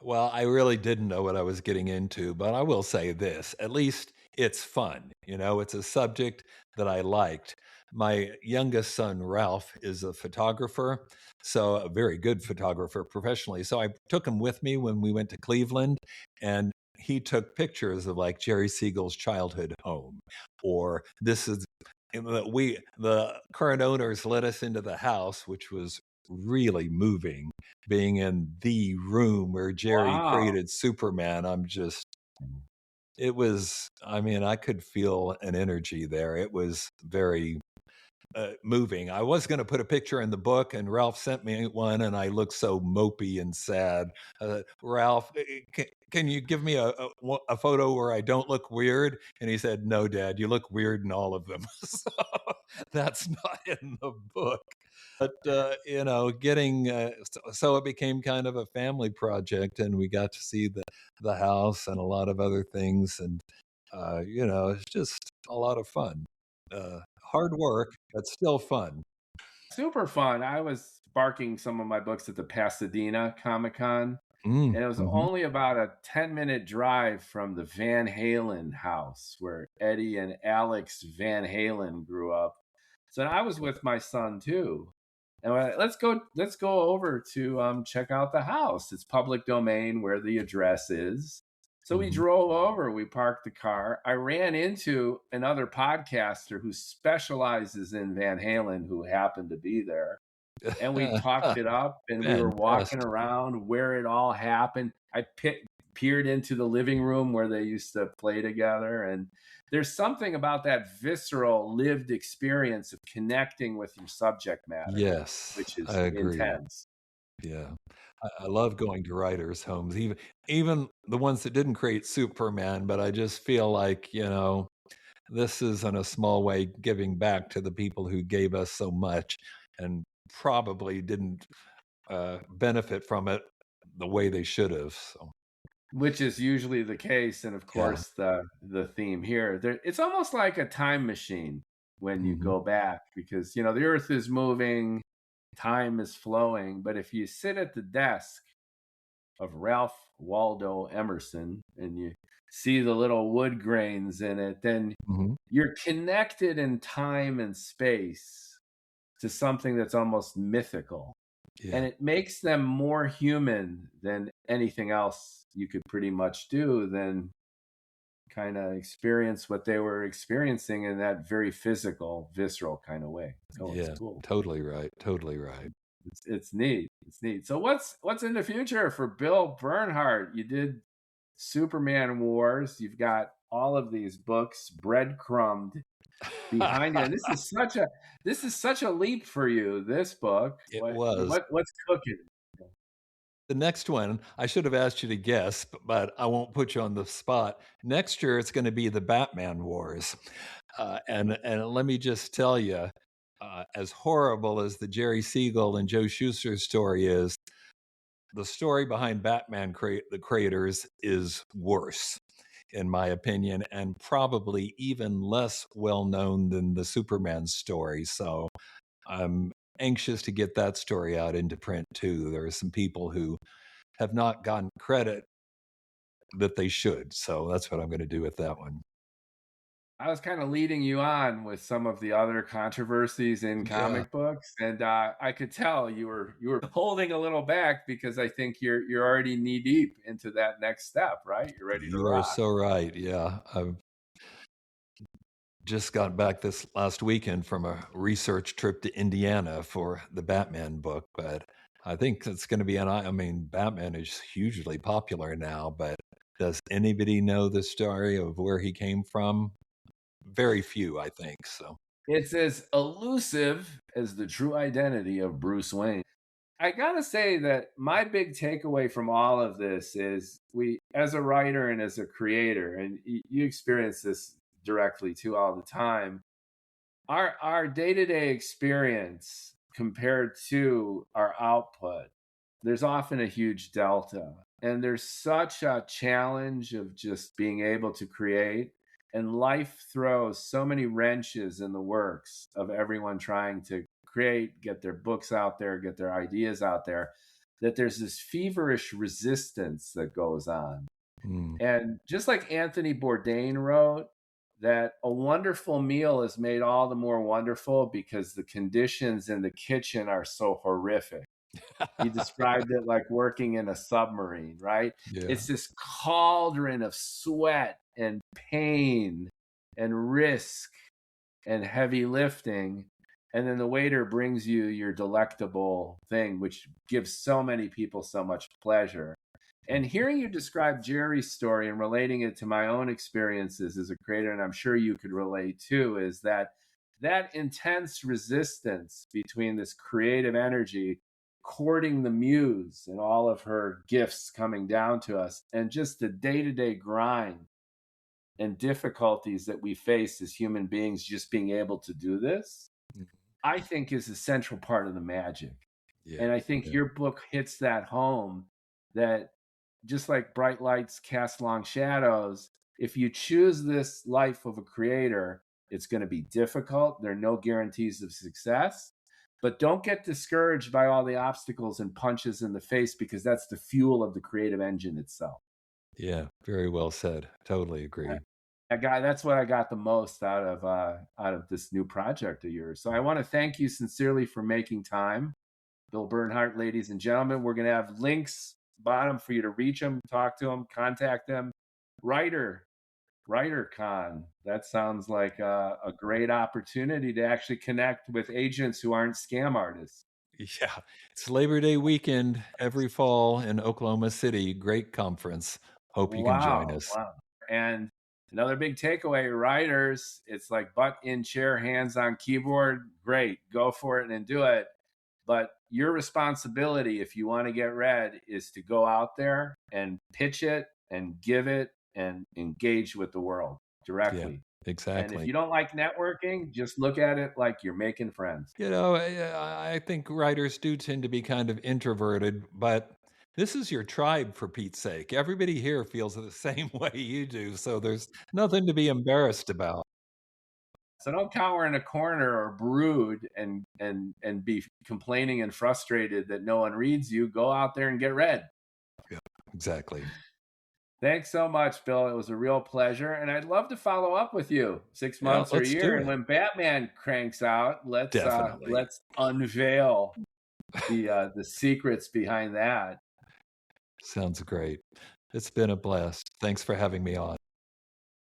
Well, I really didn't know what I was getting into, but I will say this, at least it's fun. It's a subject that I liked. My youngest son, Ralph, is a photographer, so a very good photographer professionally. So I took him with me when we went to Cleveland, and he took pictures of like Jerry Siegel's childhood home, or this is the current owners let us into the house, which was really moving, being in the room where Jerry Wow. created Superman. It was, I mean, I could feel an energy there. It was very moving. I was going to put a picture in the book, and Ralph sent me one, and I looked so mopey and sad. Ralph, can you give me a photo where I don't look weird? And he said, "No, Dad, you look weird in all of them." So that's not in the book. But getting so it became kind of a family project, and we got to see the house and a lot of other things, and it's just a lot of fun. Hard work, but still fun. Super fun. I was sparking some of my books at the Pasadena Comic Con, Mm, and it was mhm. only about a 10-minute drive from the Van Halen house where Eddie and Alex Van Halen grew up. So I was with my son too. And we're like, let's go over to check out the house. It's public domain where the address is. So we Mhm. drove over, we parked the car. I ran into another podcaster who specializes in Van Halen who happened to be there. And we talked it up and we were walking Fantastic. around where it all happened. Peered into the living room where they used to play together. And there's something about that visceral lived experience of connecting with your subject matter, Yes, which I is agree. intense. Yeah. I love going to writers' homes, even the ones that didn't create Superman, but I just feel like, this is in a small way giving back to the people who gave us so much and probably didn't benefit from it the way they should have. So, Which is usually the case, and of yeah. course the theme here. It's almost like a time machine when you Hmm. go back because the earth is moving, time is flowing. But if you sit at the desk of Ralph Waldo Emerson and you see the little wood grains in it, then Hmm. you're connected in time and space to something that's almost mythical. And Yeah. it makes them more human than anything else you could pretty much do than kind of experience what they were experiencing in that very physical, visceral kind of way. Oh, it's Yeah. cool. Totally right. Totally right. It's neat. It's neat. So what's in the future for Bill Bernhardt? You did Superman Wars. You've got all of these books breadcrumbed behind you, and this is such a leap for you. This book. It What was. what what's cooking? The next one, I should have asked you to guess, but I won't put you on the spot. Next year, it's going to be the Batman Wars. And let me just tell you, as horrible as the Jerry Siegel and Joe Schuster story is, the story behind the creators is worse, in my opinion, and probably even less well known than the Superman story. So I'm anxious to get that story out into print too. There are some people who have not gotten credit that they should. So that's what I'm going to do with that one. I was kind of leading you on with some of the other controversies in Yeah, comic books, and I could tell you were holding a little back because I think you're already knee deep into that next step, right? You're ready to you are rock. so right. Yeah, I've just got back this last weekend from a research trip to Indiana for the Batman book, but I think it's going to be I mean, Batman is hugely popular now, but does anybody know the story of where he came from? Very few, I think. So, It's as elusive as the true identity of Bruce Wayne. I gotta say that my big takeaway from all of this is we, as a writer and as a creator, and you experience this directly to all the time. Our day-to-day experience compared to our output, there's often a huge delta. And there's such a challenge of just being able to create. And life throws so many wrenches in the works of everyone trying to create, get their books out there, get their ideas out there, that there's this feverish resistance that goes on. And just like Anthony Bourdain wrote, that a wonderful meal is made all the more wonderful because the conditions in the kitchen are so horrific. He described it like working in a submarine, right? Yeah. It's this cauldron of sweat and pain and risk and heavy lifting. And then the waiter brings you your delectable thing, which gives so many people so much pleasure. And hearing you describe Jerry's story and relating it to my own experiences as a creator, and I'm sure you could relate too, is that intense resistance between this creative energy courting the muse and all of her gifts coming down to us, and just the day-to-day grind and difficulties that we face as human beings just being able to do this, I think is a central part of the magic. And I think your book hits that home, that just like bright lights cast long shadows, if you choose this life of a creator, it's going to be difficult. There are no guarantees of success, but don't get discouraged by all the obstacles and punches in the face, because that's the fuel of the creative engine itself. Yeah, very well said. Totally agree. That's what I got the most out of this new project of yours. So I want to thank you sincerely for making time. Bill Bernhardt, ladies and gentlemen. We're going to have links bottom for you to reach them, talk to them, contact them. WriterCon. That sounds like a great opportunity to actually connect with agents who aren't scam artists. Yeah, it's Labor Day weekend every fall in Oklahoma City. Great conference. Hope you can join us. Wow. And another big takeaway, writers, it's like butt in chair, hands on keyboard. Great, go for it and do it. But your responsibility, if you want to get read, is to go out there and pitch it and give it and engage with the world directly. Yeah, exactly. And if you don't like networking, just look at it like you're making friends. You know, I think writers do tend to be kind of introverted, but this is your tribe, for Pete's sake. Everybody here feels the same way you do, so there's nothing to be embarrassed about. So don't cower in a corner or brood and be complaining and frustrated that no one reads you. Go out there and get read. Yeah, exactly. Thanks so much, Bill. It was a real pleasure, and I'd love to follow up with you 6 months or a year. And when Batman cranks out, let's unveil the secrets behind that. Sounds great. It's been a blast. Thanks for having me on.